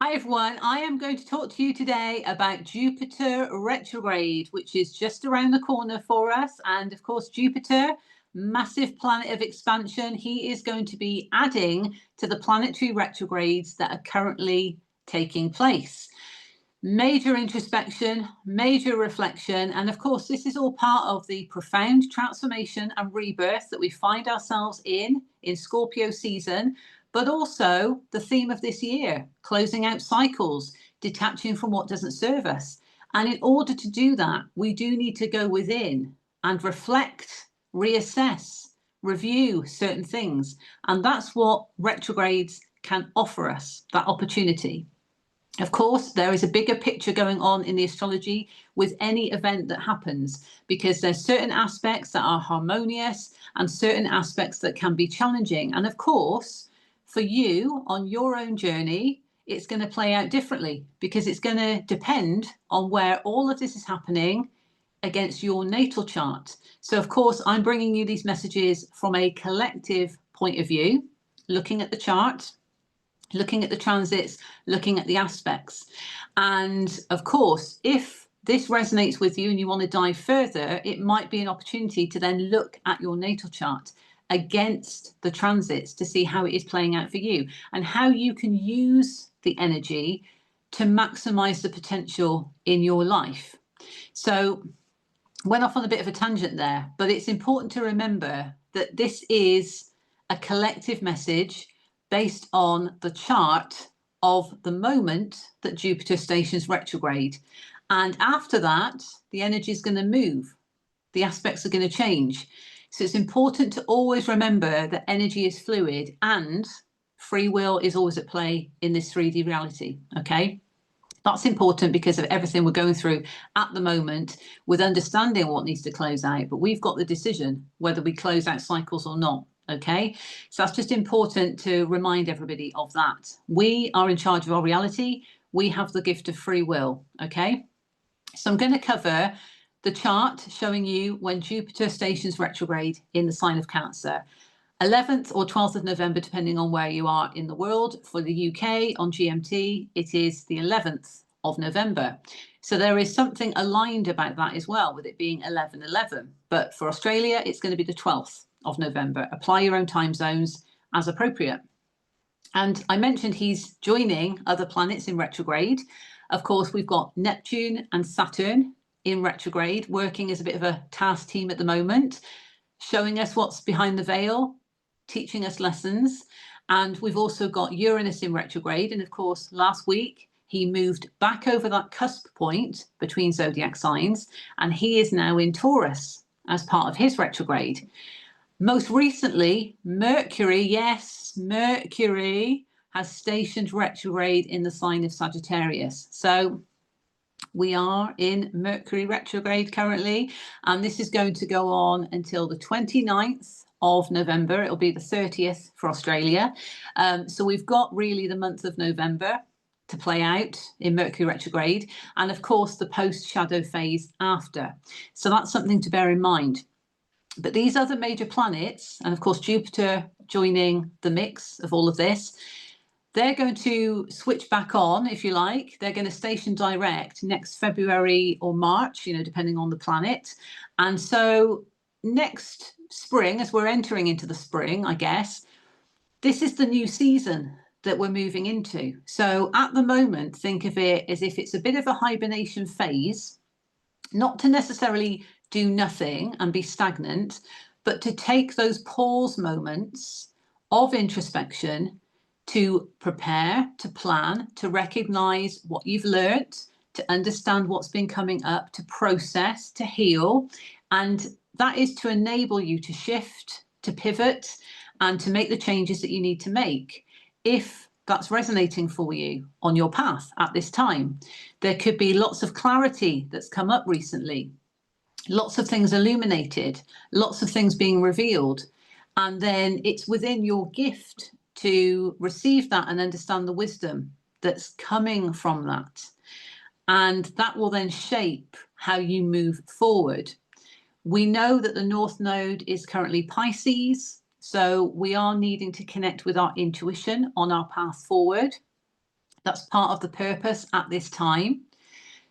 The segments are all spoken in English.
Hi everyone, I am going to talk to you today about Jupiter retrograde, which is just around the corner for us. And of course, Jupiter, massive planet of expansion, he is going to be adding to the planetary retrogrades that are currently taking place. Major introspection, major reflection, and of course, this is all part of the profound transformation and rebirth that we find ourselves in Scorpio season, but also the theme of this year, closing out cycles, detaching from what doesn't serve us. And in order to do that, we do need to go within and reflect, reassess, review certain things. And that's what retrogrades can offer us, that opportunity. Of course, there is a bigger picture going on in the astrology with any event that happens, because there's certain aspects that are harmonious and certain aspects that can be challenging. And of course, for you on your own journey, it's going to play out differently because it's going to depend on where all of this is happening against your natal chart. So, of course, I'm bringing you these messages from a collective point of view, looking at the chart, looking at the transits, looking at the aspects. And of course, if this resonates with you and you want to dive further, it might be an opportunity to then look at your natal chart against the transits to see how it is playing out for you and how you can use the energy to maximize the potential in your life. So, went off on a bit of a tangent there, but it's important to remember that this is a collective message based on the chart of the moment that Jupiter stations retrograde. And after that, the energy is going to move, the aspects are going to change. So it's important to always remember that energy is fluid and free will is always at play in this 3D reality. Okay. That's important because of everything we're going through at the moment with understanding what needs to close out. But we've got the decision whether we close out cycles or not. Okay, so that's just important to remind everybody of that. We are in charge of our reality. We have the gift of free will. Okay, so I'm going to cover the chart showing you when Jupiter stations retrograde in the sign of Cancer. 11th or 12th of November, depending on where you are in the world. For the UK on GMT, it is the 11th of November. So there is something aligned about that as well, with it being 11/11. But for Australia, it's going to be the 12th of November. Apply your own time zones as appropriate. And I mentioned he's joining other planets in retrograde. Of course, we've got Neptune and Saturn in retrograde, working as a bit of a task team at the moment, showing us what's behind the veil, teaching us lessons. And we've also got Uranus in retrograde. And of course, last week, he moved back over that cusp point between zodiac signs, and he is now in Taurus as part of his retrograde. Most recently, Mercury, yes, Mercury has stationed retrograde in the sign of Sagittarius. So we are in Mercury retrograde currently, and this is going to go on until the 29th of November. It'll be the 30th for Australia. So we've got really the month of November to play out in Mercury retrograde, and of course the post-shadow phase after. So that's something to bear in mind. But these other major planets, and of course Jupiter joining the mix of all of this, they're going to switch back on, if you like. They're going to station direct next February or March, depending on the planet. And so next spring, as we're entering into the spring, I guess, this is the new season that we're moving into. So at the moment, think of it as if it's a bit of a hibernation phase, not to necessarily do nothing and be stagnant, but to take those pause moments of introspection to prepare, to plan, to recognize what you've learnt, to understand what's been coming up, to process, to heal. And that is to enable you to shift, to pivot, and to make the changes that you need to make. If that's resonating for you on your path at this time, there could be lots of clarity that's come up recently, lots of things illuminated, lots of things being revealed. And then it's within your gift to receive that and understand the wisdom that's coming from that. And that will then shape how you move forward. We know that the North Node is currently Pisces, so we are needing to connect with our intuition on our path forward. That's part of the purpose at this time.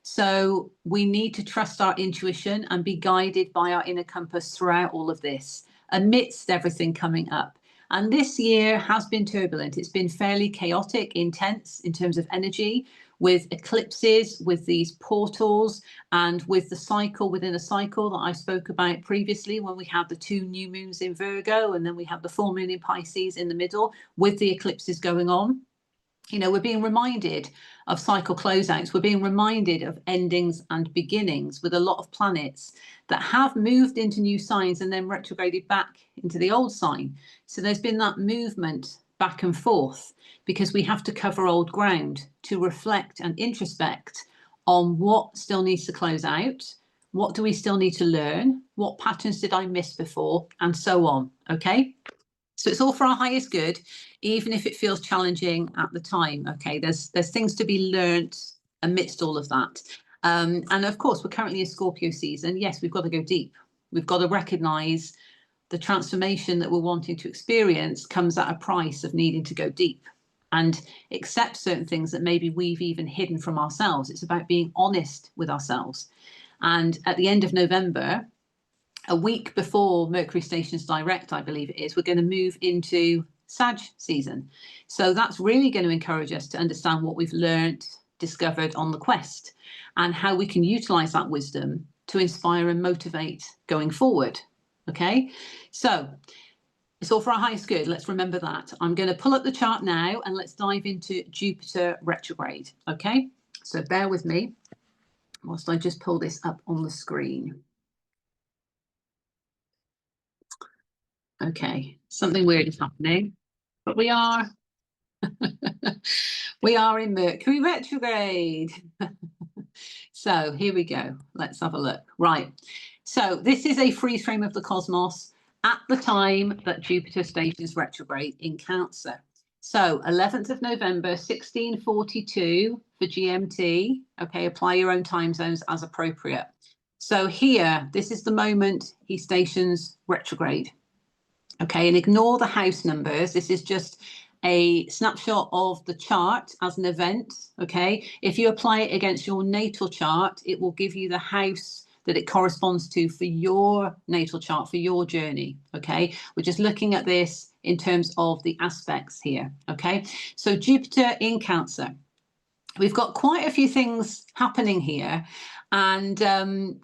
So we need to trust our intuition and be guided by our inner compass throughout all of this, amidst everything coming up. And this year has been turbulent. It's been fairly chaotic, intense in terms of energy, with eclipses, with these portals, and with the cycle within a cycle that I spoke about previously, when we had the 2 new moons in Virgo, and then we have the full moon in Pisces in the middle, with the eclipses going on. You know, we're being reminded of cycle closeouts. We're being reminded of endings and beginnings with a lot of planets that have moved into new signs and then retrograded back into the old sign. So there's been that movement back and forth because we have to cover old ground to reflect and introspect on what still needs to close out, what do we still need to learn, what patterns did I miss before, and so on. Okay. So it's all for our highest good, even if it feels challenging at the time. Okay, there's things to be learnt amidst all of that. And of course, we're currently in Scorpio season. Yes, we've got to go deep. We've got to recognise the transformation that we're wanting to experience comes at a price of needing to go deep and accept certain things that maybe we've even hidden from ourselves. It's about being honest with ourselves. And at the end of November, a week before Mercury stations direct, I believe it is, we're going to move into Sag season. So that's really going to encourage us to understand what we've learned, discovered on the quest, and how we can utilize that wisdom to inspire and motivate going forward. Okay, so it's all for our highest good. Let's remember that. I'm going to pull up the chart now and let's dive into Jupiter retrograde. Okay, so bear with me whilst I just pull this up on the screen. Okay, something weird is happening, but we are in Mercury retrograde. So here we go. Let's have a look. Right. So this is a freeze frame of the cosmos at the time that Jupiter stations retrograde in Cancer. So 11th of November, 1642 for GMT. Okay, apply your own time zones as appropriate. So here, this is the moment he stations retrograde. Okay, and ignore the house numbers. This is just a snapshot of the chart as an event. Okay, if you apply it against your natal chart, it will give you the house that it corresponds to for your natal chart, for your journey. Okay, we're just looking at this in terms of the aspects here. Okay, so Jupiter in Cancer. We've got quite a few things happening here, and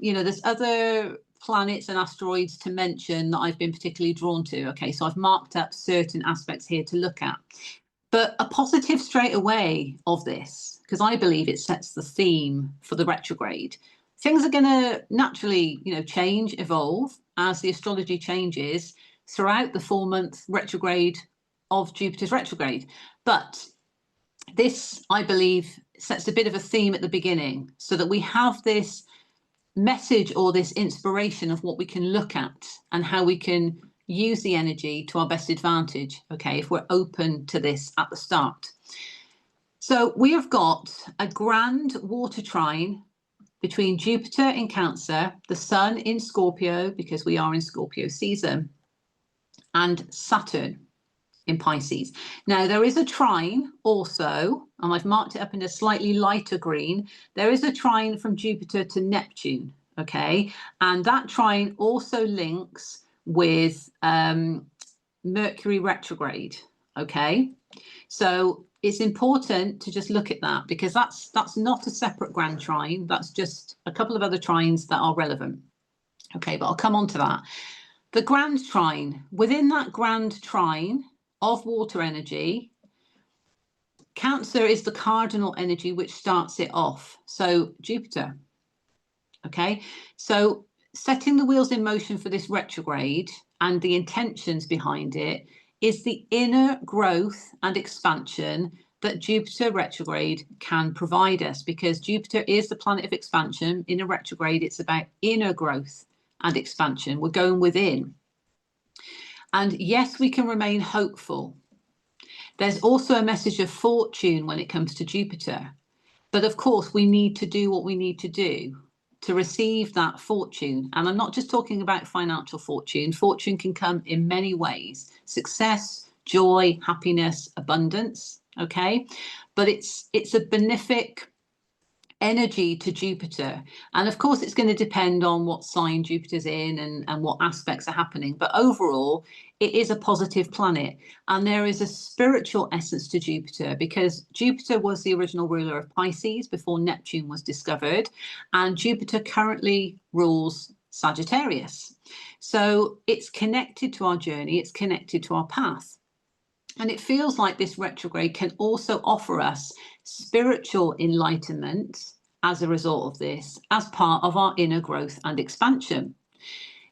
you know, there's other planets and asteroids to mention that I've been particularly drawn to. Okay, so I've marked up certain aspects here to look at. But a positive straight away of this, because I believe it sets the theme for the retrograde. Things are going to naturally, you know, change, evolve as the astrology changes throughout the 4-month retrograde of Jupiter's retrograde. But this, I believe, sets a bit of a theme at the beginning so that we have this message or this inspiration of what we can look at and how we can use the energy to our best advantage, okay, if we're open to this at the start. So we have got a grand water trine between Jupiter in Cancer, the Sun in Scorpio, because we are in Scorpio season, and Saturn in Pisces. Now there is a trine also, and I've marked it up in a slightly lighter green. There is a trine from Jupiter to Neptune, okay, and that trine also links with Mercury retrograde. Okay, so it's important to just look at that because that's not a separate grand trine. That's just a couple of other trines that are relevant. Okay, but I'll come on to that. The grand trine, within that grand trine of water energy, Cancer is the cardinal energy which starts it off. So Jupiter. Okay, so setting the wheels in motion for this retrograde and the intentions behind it is the inner growth and expansion that Jupiter retrograde can provide us, because Jupiter is the planet of expansion. In a retrograde, it's about inner growth and expansion. We're going within. And yes, we can remain hopeful. There's also a message of fortune when it comes to Jupiter. But of course, we need to do what we need to do to receive that fortune. And I'm not just talking about financial fortune. Fortune can come in many ways. Success, joy, happiness, abundance. Okay, but it's a benefic energy to Jupiter, and of course it's going to depend on what sign Jupiter's in and what aspects are happening, but overall it is a positive planet, and there is a spiritual essence to Jupiter because Jupiter was the original ruler of Pisces before Neptune was discovered, and Jupiter currently rules Sagittarius, so it's connected to our journey, it's connected to our path. And it feels like this retrograde can also offer us spiritual enlightenment as a result of this, as part of our inner growth and expansion.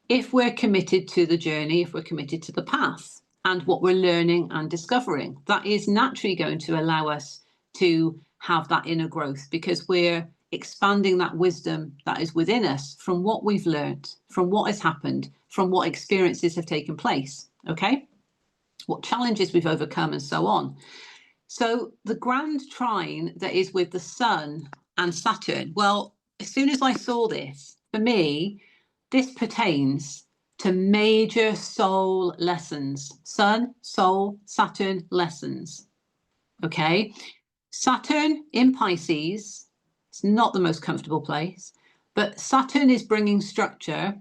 If we're committed to the journey, if we're committed to the path and what we're learning and discovering, that is naturally going to allow us to have that inner growth because we're expanding that wisdom that is within us from what we've learned, from what has happened, from what experiences have taken place. Okay? What challenges we've overcome and so on. So the grand trine that is with the Sun and Saturn, well, as soon as I saw this, for me, this pertains to major soul lessons. Sun, soul, Saturn, lessons. Okay. Saturn in Pisces, it's not the most comfortable place, but Saturn is bringing structure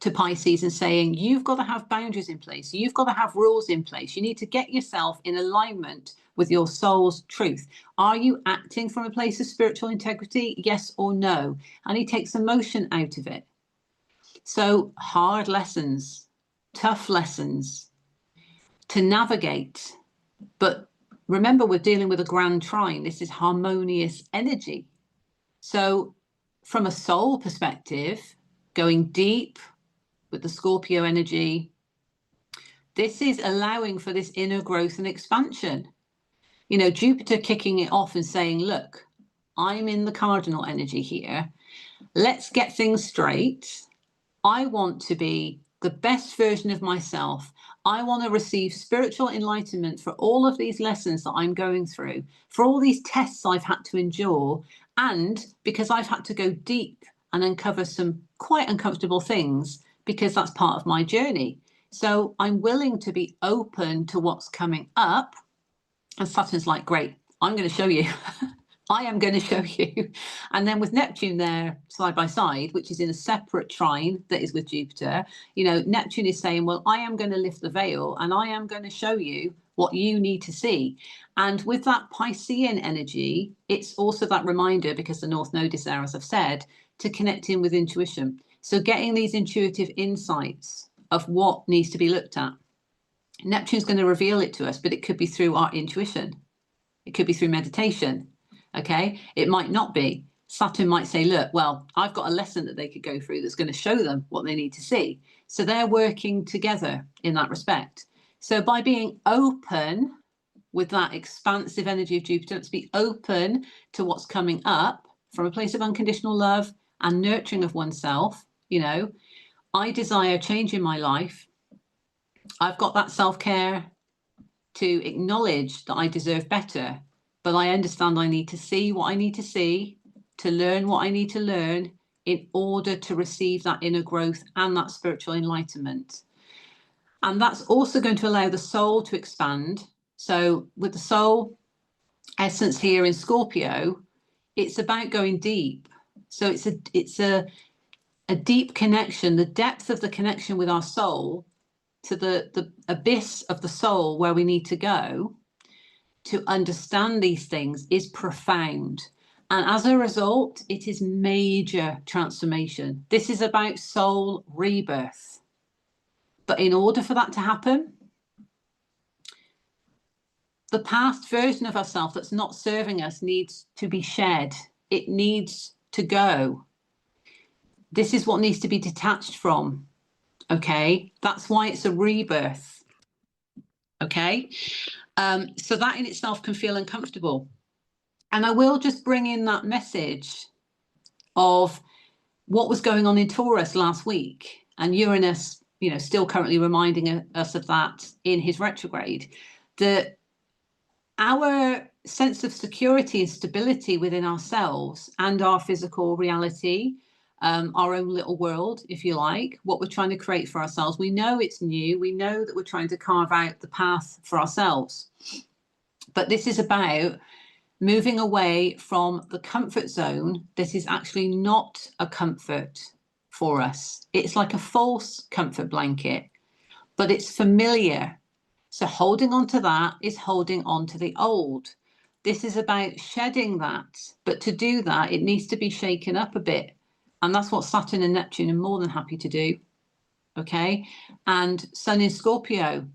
to Pisces and saying, you've got to have boundaries in place. You've got to have rules in place. You need to get yourself in alignment with your soul's truth. Are you acting from a place of spiritual integrity? Yes or no? And he takes emotion out of it. So hard lessons, tough lessons to navigate. But remember, we're dealing with a grand trine. This is harmonious energy. So from a soul perspective, going deep, with the Scorpio energy, this is allowing for this inner growth and expansion. You know, Jupiter kicking it off and saying, look, I'm in the cardinal energy here. Let's get things straight. I want to be the best version of myself. I want to receive spiritual enlightenment for all of these lessons that I'm going through, for all these tests I've had to endure, and because I've had to go deep and uncover some quite uncomfortable things, because that's part of my journey. So I'm willing to be open to what's coming up. And Saturn's like, great, I'm going to show you. I am going to show you. And then with Neptune there side by side, which is in a separate trine that is with Jupiter, you know, Neptune is saying, well, I am going to lift the veil and I am going to show you what you need to see. And with that Piscean energy, it's also that reminder, because the North Node is there, as I've said, to connect in with intuition. So getting these intuitive insights of what needs to be looked at. Neptune's going to reveal it to us, but it could be through our intuition. It could be through meditation. Okay, it might not be. Saturn might say, look, well, I've got a lesson that they could go through that's going to show them what they need to see. So they're working together in that respect. So by being open with that expansive energy of Jupiter, let's be open to what's coming up from a place of unconditional love and nurturing of oneself. You know, I desire change in my life. I've got that self-care to acknowledge that I deserve better, but I understand I need to see what I need to see, to learn what I need to learn in order to receive that inner growth and that spiritual enlightenment. And that's also going to allow the soul to expand. So with the soul essence here in Scorpio, it's about going deep. So it's a deep connection, the depth of the connection with our soul to the abyss of the soul where we need to go to understand these things is profound. And as a result, it is major transformation. This is about soul rebirth. But in order for that to happen, the past version of ourselves that's not serving us needs to be shed. It needs to go. This is what needs to be detached from. Okay, that's why it's a rebirth. Okay, so that in itself can feel uncomfortable. And I will just bring in that message of what was going on in Taurus last week, and Uranus, you know, still currently reminding us of that in his retrograde, that our sense of security and stability within ourselves and our physical reality our own little world, if you like, what we're trying to create for ourselves. We know it's new. We know that we're trying to carve out the path for ourselves. But this is about moving away from the comfort zone. This is actually not a comfort for us. It's like a false comfort blanket, but it's familiar. So holding on to that is holding on to the old. This is about shedding that. But to do that, it needs to be shaken up a bit. And that's what Saturn and Neptune are more than happy to do. Okay. And Sun in Scorpio,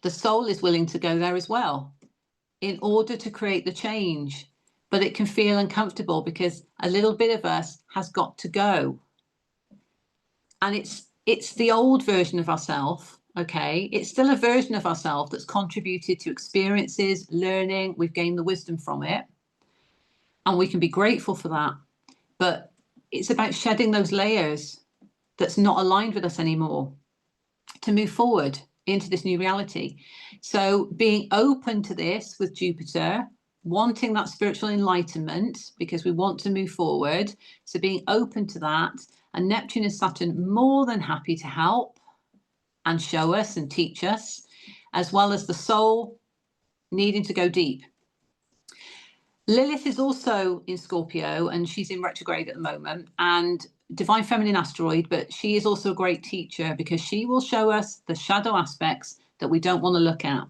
the soul is willing to go there as well in order to create the change. But it can feel uncomfortable because a little bit of us has got to go. And it's the old version of ourselves. Okay, it's still a version of ourselves that's contributed to experiences, learning. We've gained the wisdom from it, and we can be grateful for that. But it's about shedding those layers that's not aligned with us anymore to move forward into this new reality. So being open to this with Jupiter, wanting that spiritual enlightenment because we want to move forward. So being open to that, and Neptune and Saturn more than happy to help and show us and teach us, as well as the soul needing to go deep. Lilith is also in Scorpio, and she's in retrograde at the moment, and divine feminine asteroid, but she is also a great teacher because she will show us the shadow aspects that we don't want to look at.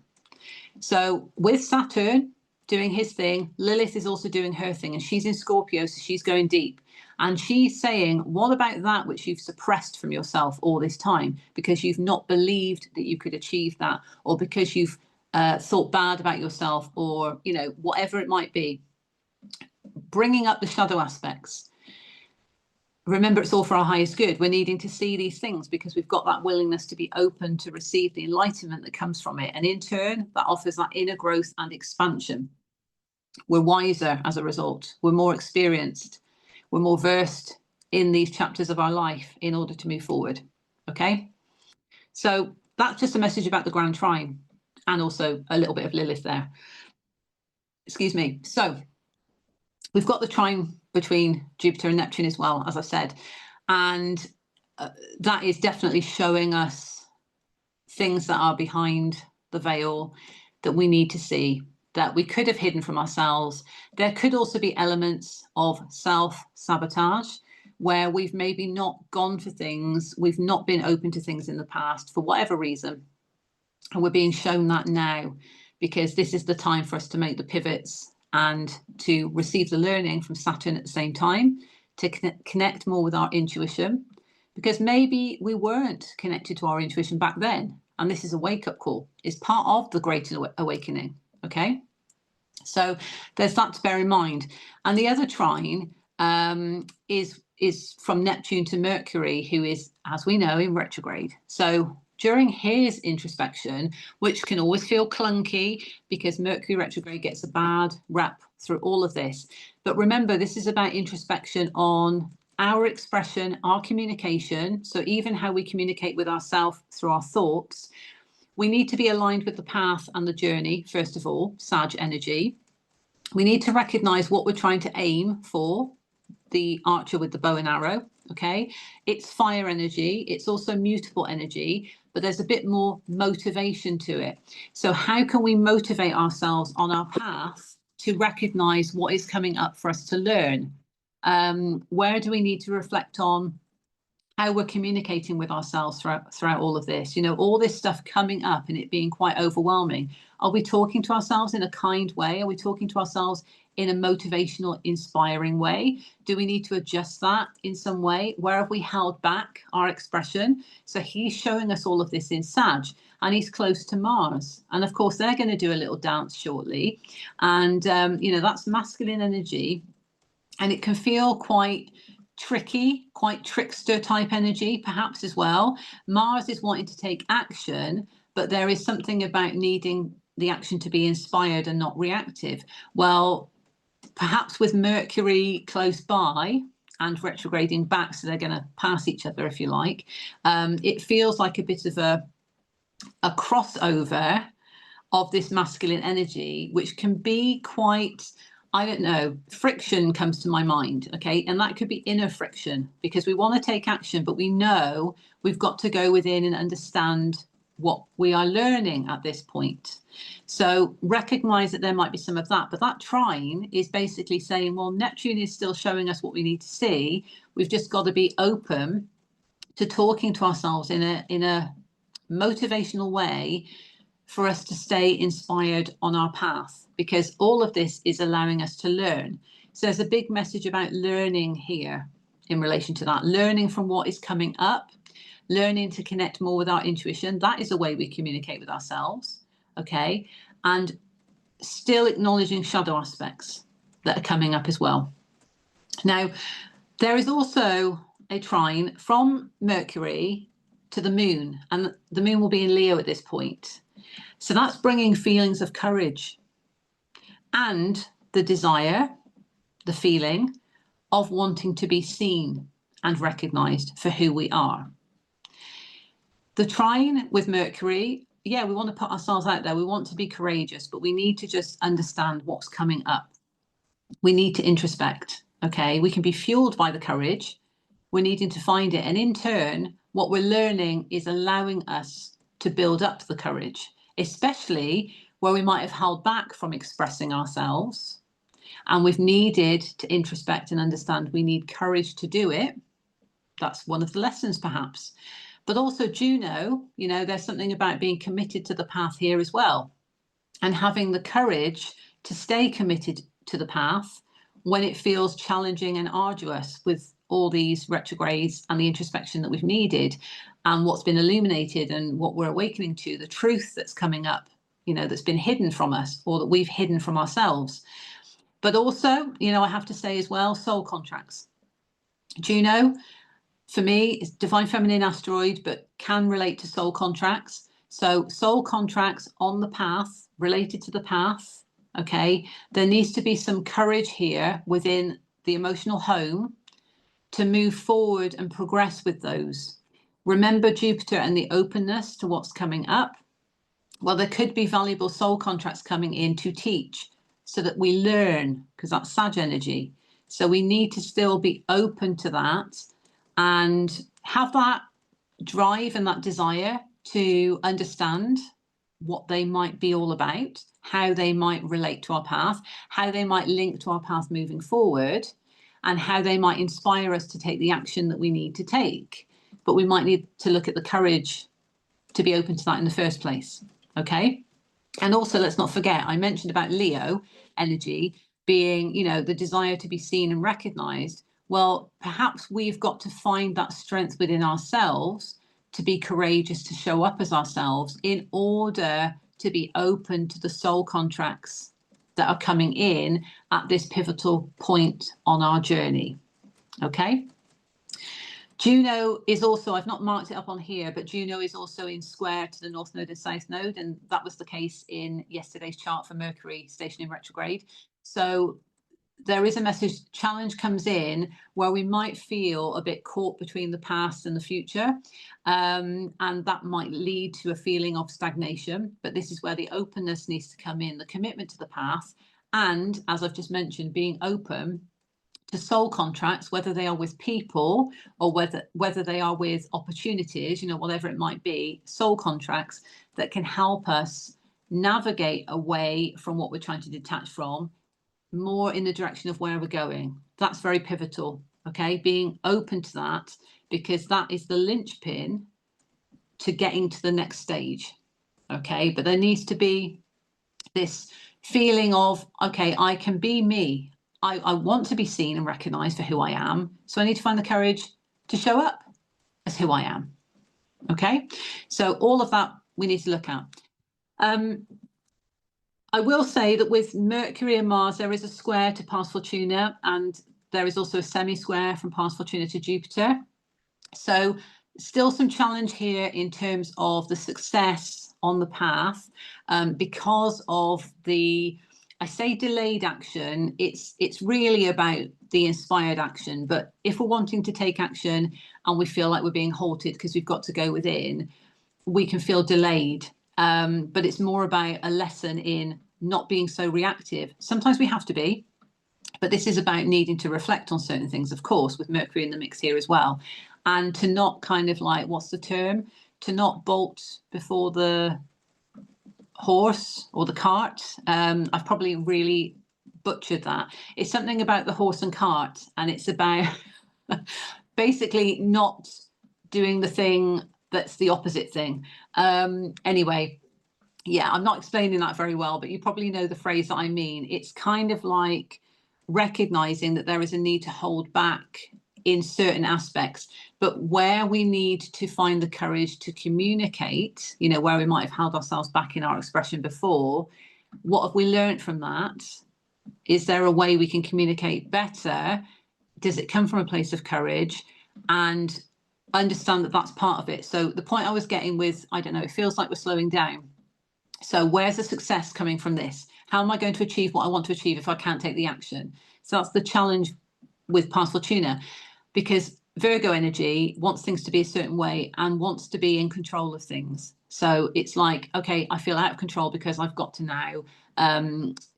So with Saturn doing his thing, Lilith is also doing her thing, and she's in Scorpio, so she's going deep. And she's saying, what about that which you've suppressed from yourself all this time because you've not believed that you could achieve that, or because you've thought bad about yourself, or, you know, whatever it might be. Bringing up the shadow aspects. Remember, it's all for our highest good. We're needing to see these things because we've got that willingness to be open to receive the enlightenment that comes from it. And in turn, that offers that inner growth and expansion. We're wiser as a result. We're more experienced. We're more versed in these chapters of our life in order to move forward. Okay? So that's just a message about the Grand Trine, and also a little bit of Lilith there. Excuse me. So we've got the trine between Jupiter and Neptune as well, as I said. And that is definitely showing us things that are behind the veil that we need to see, that we could have hidden from ourselves. There could also be elements of self-sabotage where we've maybe not gone for things, we've not been open to things in the past for whatever reason. And we're being shown that now because this is the time for us to make the pivots and to receive the learning from Saturn at the same time, to connect more with our intuition, because maybe we weren't connected to our intuition back then. And this is a wake-up call. It's part of the Great Awakening. Okay, so there's that to bear in mind. And the other trine is from Neptune to Mercury, who is, as we know, in retrograde. So during his introspection, which can always feel clunky because Mercury retrograde gets a bad rap through all of this. But remember, this is about introspection on our expression, our communication. So even how we communicate with ourselves through our thoughts. We need to be aligned with the path and the journey, first of all, Sag energy. We need to recognize what we're trying to aim for, the archer with the bow and arrow, okay? It's fire energy. It's also mutable energy, but there's a bit more motivation to it. So how can we motivate ourselves on our path to recognize what is coming up for us to learn? Where do we need to reflect on how we're communicating with ourselves throughout all of this? You know, all this stuff coming up and it being quite overwhelming. Are we talking to ourselves in a kind way? Are we talking to ourselves in a motivational, inspiring way? Do we need to adjust that in some way? Where have we held back our expression? So he's showing us all of this in Sag, and he's close to Mars. And of course, they're going to do a little dance shortly. And, you know, that's masculine energy. And it can feel quite tricky, quite trickster type energy, perhaps as well. Mars is wanting to take action, but there is something about needing the action to be inspired and not reactive. Well, perhaps with Mercury close by and retrograding back, so they're going to pass each other, if you like, it feels like a bit of a crossover of this masculine energy, which can be quite I don't know, friction comes to my mind, okay? And that could be inner friction because we want to take action, but we know we've got to go within and understand what we are learning at this point. So recognize that there might be some of that, but that trine is basically saying, well, Neptune is still showing us what we need to see. We've just got to be open to talking to ourselves in a motivational way for us to stay inspired on our path, because all of this is allowing us to learn. So there's a big message about learning here in relation to that, learning from what is coming up, learning to connect more with our intuition. That is a way we communicate with ourselves, okay? And still acknowledging shadow aspects that are coming up as well. Now, there is also a trine from Mercury to the moon, and the moon will be in Leo at this point. So that's bringing feelings of courage and the desire, the feeling of wanting to be seen and recognized for who we are. The trine with Mercury, yeah, we want to put ourselves out there. We want to be courageous, but we need to just understand what's coming up. We need to introspect, okay? We can be fueled by the courage. We're needing to find it. And in turn, what we're learning is allowing us to build up the courage, especially where we might have held back from expressing ourselves and we've needed to introspect and understand we need courage to do it. That's one of the lessons perhaps. But also Juno, you know, there's something about being committed to the path here as well, and having the courage to stay committed to the path when it feels challenging and arduous with all these retrogrades and the introspection that we've needed and what's been illuminated and what we're awakening to, the truth that's coming up, you know, that's been hidden from us or that we've hidden from ourselves. But also, you know, I have to say as well, soul contracts. Juno, for me, is divine feminine asteroid, but can relate to soul contracts. So soul contracts on the path, related to the path, okay? There needs to be some courage here within the emotional home to move forward and progress with those. Remember Jupiter and the openness to what's coming up. Well, there could be valuable soul contracts coming in to teach so that we learn, because that's Sag energy. So we need to still be open to that and have that drive and that desire to understand what they might be all about, how they might relate to our path, how they might link to our path moving forward, and how they might inspire us to take the action that we need to take. But we might need to look at the courage to be open to that in the first place, okay? And also, let's not forget, I mentioned about Leo energy being, you know, the desire to be seen and recognized. Well, perhaps we've got to find that strength within ourselves to be courageous, to show up as ourselves in order to be open to the soul contracts that are coming in at this pivotal point on our journey. Okay. Juno is also, I've not marked it up on here, but Juno is also in square to the North Node and South Node. And that was the case in yesterday's chart for Mercury stationing retrograde. So there is a message, challenge comes in where we might feel a bit caught between the past and the future. And that might lead to a feeling of stagnation. But this is where the openness needs to come in, the commitment to the path. And as I've just mentioned, being open to soul contracts, whether they are with people or whether they are with opportunities, you know, whatever it might be, soul contracts that can help us navigate away from what we're trying to detach from, more in the direction of where we're going. That's very pivotal, okay? Being open to that, because that is the linchpin to getting to the next stage, okay? But there needs to be this feeling of, okay, I can be me. I want to be seen and recognized for who I am. So I need to find the courage to show up as who I am. Okay, so all of that we need to look at. I will say that with Mercury and Mars, there is a square to Pars Fortuna, and there is also a semi-square from Pars Fortuna to Jupiter. So still some challenge here in terms of the success on the path, because of the, I say delayed action, it's really about the inspired action. But if we're wanting to take action and we feel like we're being halted because we've got to go within, we can feel delayed. But it's more about a lesson in not being so reactive. Sometimes we have to be, But this is about needing to reflect on certain things, of course, with Mercury in the mix here as well. And to not kind of like, what's the term? To not bolt before the horse or the cart. I've probably really butchered that. It's something about the horse and cart, and it's about basically not doing the thing that's the opposite thing. Anyway, yeah, I'm not explaining that very well, but you probably know the phrase that I mean. It's kind of like recognizing that there is a need to hold back in certain aspects, but where we need to find the courage to communicate, you know, where we might have held ourselves back in our expression before, what have we learned from that? Is there a way we can communicate better? Does it come from a place of courage? And understand that that's part of it. So the point I was getting with, I don't know, it feels like we're slowing down. So where's the success coming from this? How am I going to achieve what I want to achieve if I can't take the action? So that's the challenge with past Fortuna, because Virgo energy wants things to be a certain way and wants to be in control of things. So it's like, okay, I feel out of control because I've got to now,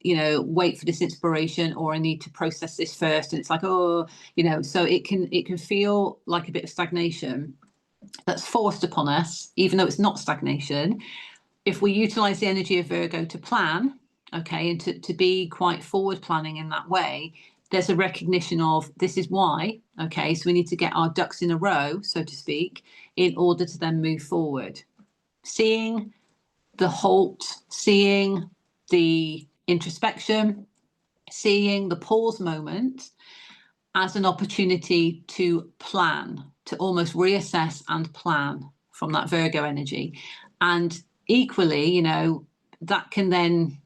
you know, wait for this inspiration, or I need to process this first. And it's like, oh, you know, so it can feel like a bit of stagnation that's forced upon us, even though it's not stagnation. If we utilize the energy of Virgo to plan, okay, and to be quite forward planning in that way, there's a recognition of this is why, okay, so we need to get our ducks in a row, so to speak, in order to then move forward. Seeing the halt, seeing the introspection, seeing the pause moment as an opportunity to plan, to almost reassess and plan from that Virgo energy. And equally, you know, that can then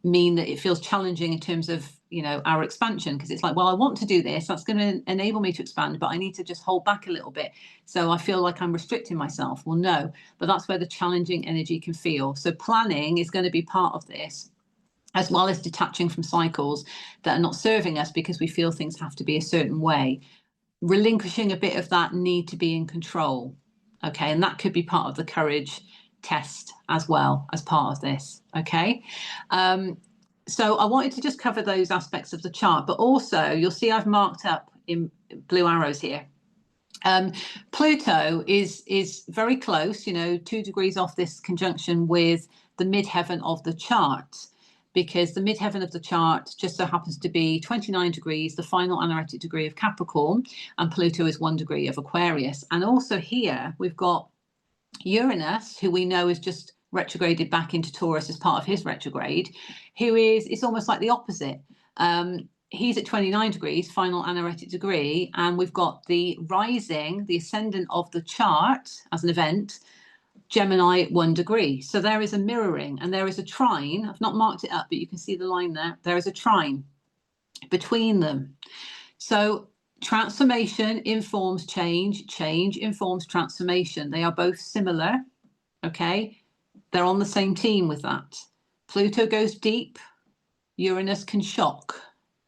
mean that it feels challenging in terms of, you know, our expansion, because it's like, well, I want to do this, that's going to enable me to expand, but I need to just hold back a little bit. So I feel like I'm restricting myself. Well, no, but that's where the challenging energy can feel. So planning is going to be part of this, as well as detaching from cycles that are not serving us because we feel things have to be a certain way, relinquishing a bit of that need to be in control. Okay, and that could be part of the courage test as well as part of this. Okay, so I wanted to just cover those aspects of the chart, but also you'll see I've marked up in blue arrows here. Pluto is very close, you know, 2 degrees off this conjunction with the midheaven of the chart, because the midheaven of the chart just so happens to be 29 degrees, the final anaretic degree of Capricorn, and Pluto is 1 degree of Aquarius. And also here we've got Uranus, who we know is just retrograded back into Taurus as part of his retrograde, who is, it's almost like the opposite. He's at 29 degrees, final anaretic degree, and we've got the rising, the ascendant of the chart as an event, Gemini 1 degree. So there is a mirroring, and there is a trine. I've not marked it up, but you can see the line there. There is a trine between them. So transformation informs change, change informs transformation. They are both similar, okay? They're on the same team with that. Pluto goes deep, Uranus can shock,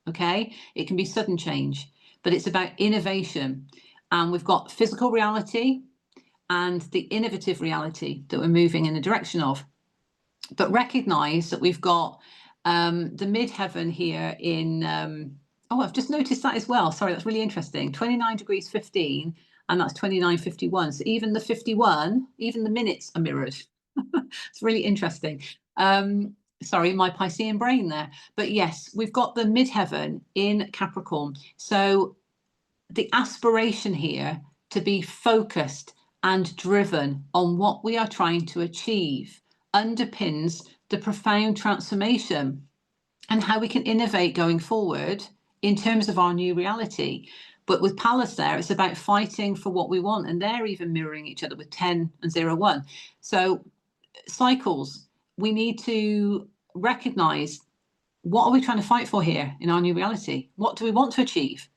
okay? It can be sudden change, but it's about innovation. And we've got physical reality and the innovative reality that we're moving in the direction of. But recognize that we've got the midheaven here in, oh, I've just noticed that as well. Sorry, that's really interesting. 29 degrees 15, and that's 29:51. So even the 51, even the minutes are mirrored. It's really interesting. Sorry, my Piscean brain there. But yes, we've got the midheaven in Capricorn. So the aspiration here to be focused and driven on what we are trying to achieve underpins the profound transformation and how we can innovate going forward in terms of our new reality. But with Pallas there, it's about fighting for what we want, and they're even mirroring each other with 10 and 0-1. So cycles, we need to recognize, what are we trying to fight for here in our new reality? What do we want to achieve?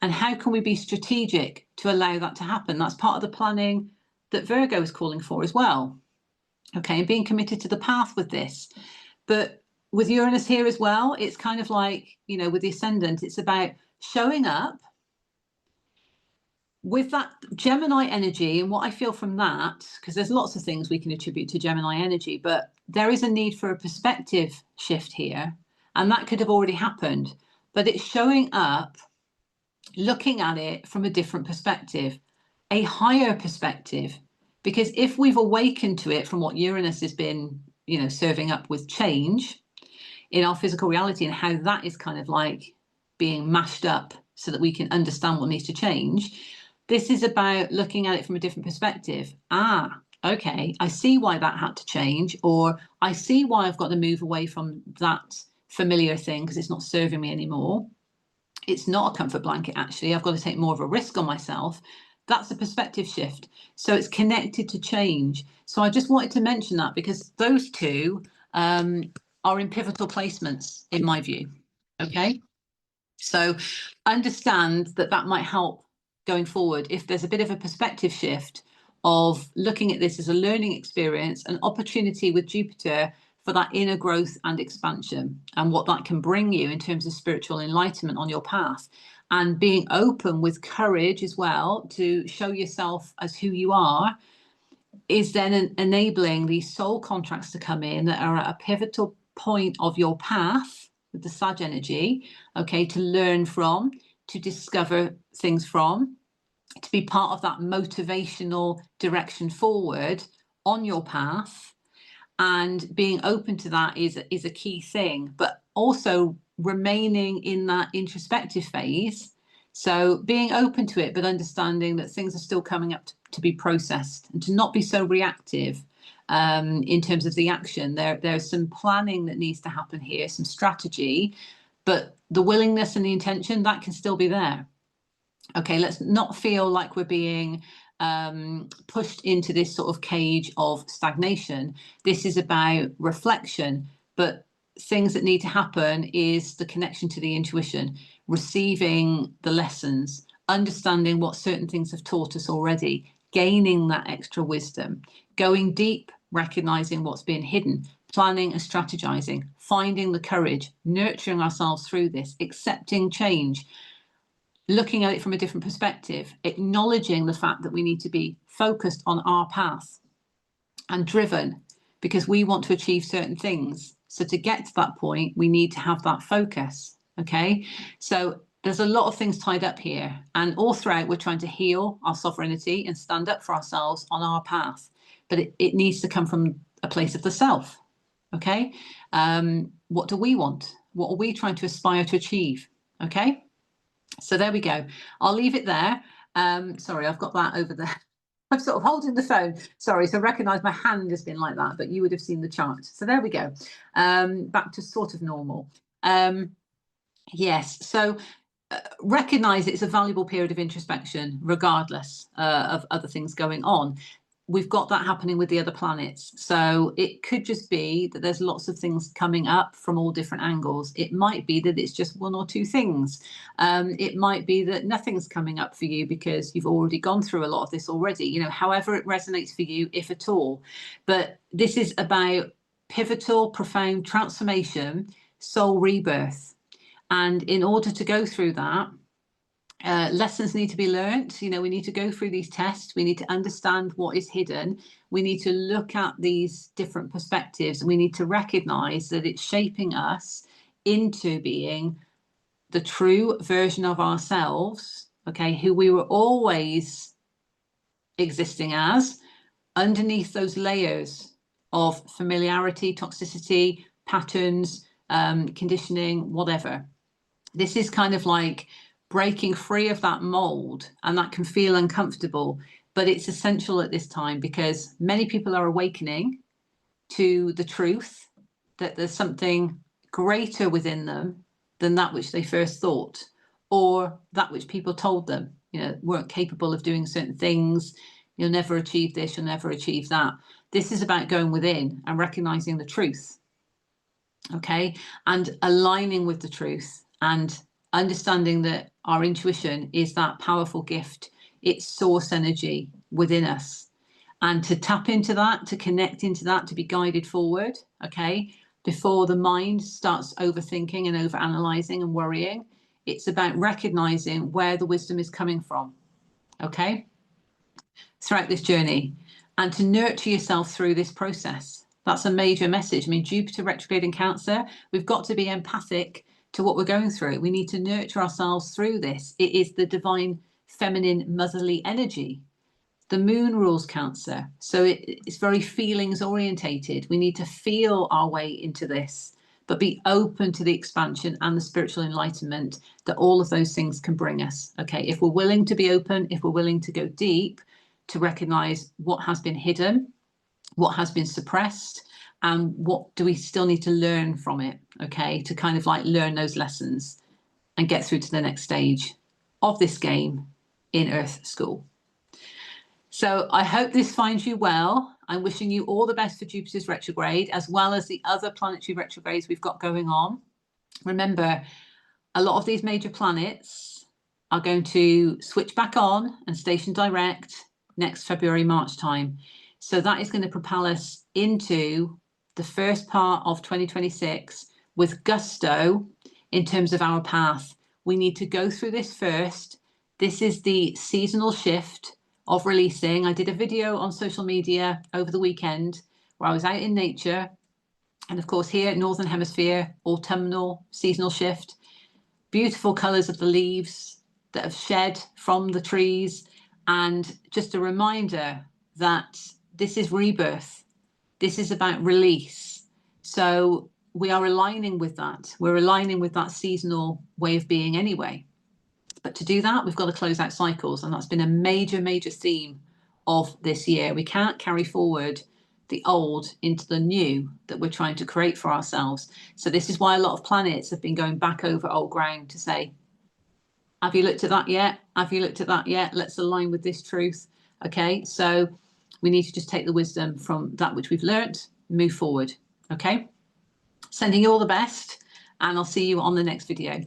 And how can we be strategic to allow that to happen? That's part of the planning that Virgo is calling for as well. Okay, and being committed to the path with this. But with Uranus here as well, it's kind of like, you know, with the ascendant, it's about showing up with that Gemini energy. And what I feel from that, because there's lots of things we can attribute to Gemini energy, but there is a need for a perspective shift here. And that could have already happened. but it's showing up, looking at it from a different perspective, a higher perspective. Because if we've awakened to it from what Uranus has been, serving up with change in our physical reality, and how that is kind of like being mashed up so that we can understand what needs to change, this is about looking at it from a different perspective. Okay, I see why that had to change, or I see why I've got to move away from that familiar thing because it's not serving me anymore. It's not a comfort blanket, actually. I've got to take more of a risk on myself. That's a perspective shift. So it's connected to change. So I just wanted to mention that because those two are in pivotal placements, in my view. Okay. So understand that that might help going forward if there's a bit of a perspective shift of looking at this as a learning experience, an opportunity with Jupiter for that inner growth and expansion, and what that can bring you in terms of spiritual enlightenment on your path, and being open with courage as well to show yourself as who you are, is then enabling these soul contracts to come in that are at a pivotal point of your path with the Sag energy, okay, to learn from, to discover things from, to be part of that motivational direction forward on your path. And being open to that is a key thing, but also remaining in that introspective phase. So being open to it, but understanding that things are still coming up to be processed, and to not be so reactive in terms of the action. There's some planning that needs to happen here, some strategy, but the willingness and the intention, that can still be there. Okay, let's not feel like we're being pushed into this sort of cage of stagnation. This is about reflection, but things that need to happen is the connection to the intuition, receiving the lessons, understanding what certain things have taught us already, gaining that extra wisdom, going deep, recognizing what's been hidden, planning and strategizing, finding the courage, nurturing ourselves through this, accepting change, looking at it from a different perspective, acknowledging the fact that we need to be focused on our path and driven because we want to achieve certain things. So to get to that point, we need to have that focus. Okay, so there's a lot of things tied up here, and all throughout we're trying to heal our sovereignty and stand up for ourselves on our path, but it needs to come from a place of the self. Okay, what do we want? What are we trying to aspire to achieve? Okay, so there we go. I'll leave it there. Sorry, I've got that over there. I'm sort of holding the phone. Sorry, so recognise my hand has been like that, but you would have seen the chart. So there we go. Back to sort of normal. Yes, so recognise it's a valuable period of introspection, regardless of other things going on. We've got that happening with the other planets. So it could just be that there's lots of things coming up from all different angles. It might be that it's just one or two things. It might be that nothing's coming up for you because you've already gone through a lot of this already, however it resonates for you, if at all. But this is about pivotal, profound transformation, soul rebirth. And in order to go through that, lessons need to be learnt. We need to go through these tests. We need to understand what is hidden. We need to look at these different perspectives, and we need to recognize that it's shaping us into being the true version of ourselves, okay, who we were always existing as, underneath those layers of familiarity, toxicity, patterns, conditioning, whatever. This is kind of like breaking free of that mold, and that can feel uncomfortable, but it's essential at this time because many people are awakening to the truth that there's something greater within them than that which they first thought, or that which people told them, weren't capable of doing certain things. You'll never achieve this, you'll never achieve that. This is about going within and recognizing the truth, okay, and aligning with the truth and understanding that our intuition is that powerful gift. It's source energy within us. And to tap into that, to connect into that, to be guided forward, okay, before the mind starts overthinking and overanalyzing and worrying, it's about recognizing where the wisdom is coming from, okay, throughout this journey, and to nurture yourself through this process. That's a major message. I mean, Jupiter retrograde in Cancer, we've got to be empathic to what we're going through. We need to nurture ourselves through this. It is the divine feminine motherly energy. The moon rules Cancer, so it's very feelings orientated. We need to feel our way into this, but be open to the expansion and the spiritual enlightenment that all of those things can bring us. Okay, if we're willing to be open, if we're willing to go deep, to recognize what has been hidden, what has been suppressed, and what do we still need to learn from it, okay, to kind of like learn those lessons and get through to the next stage of this game in Earth School. So I hope this finds you well. I'm wishing you all the best for Jupiter's retrograde, as well as the other planetary retrogrades we've got going on. Remember, a lot of these major planets are going to switch back on and station direct next February, March time. So that is going to propel us into the first part of 2026 with gusto in terms of our path. We need to go through this first. This is the seasonal shift of releasing. I did a video on social media over the weekend where I was out in nature. And of course, here, Northern Hemisphere, autumnal seasonal shift, beautiful colours of the leaves that have shed from the trees. And just a reminder that this is rebirth. This is about release. So we are aligning with that. We're aligning with that seasonal way of being anyway. But to do that, we've got to close out cycles. And that's been a major, major theme of this year. We can't carry forward the old into the new that we're trying to create for ourselves. So this is why a lot of planets have been going back over old ground to say, have you looked at that yet? Have you looked at that yet? Let's align with this truth. Okay, so we need to just take the wisdom from that which we've learnt, move forward. Okay, sending you all the best, and I'll see you on the next video.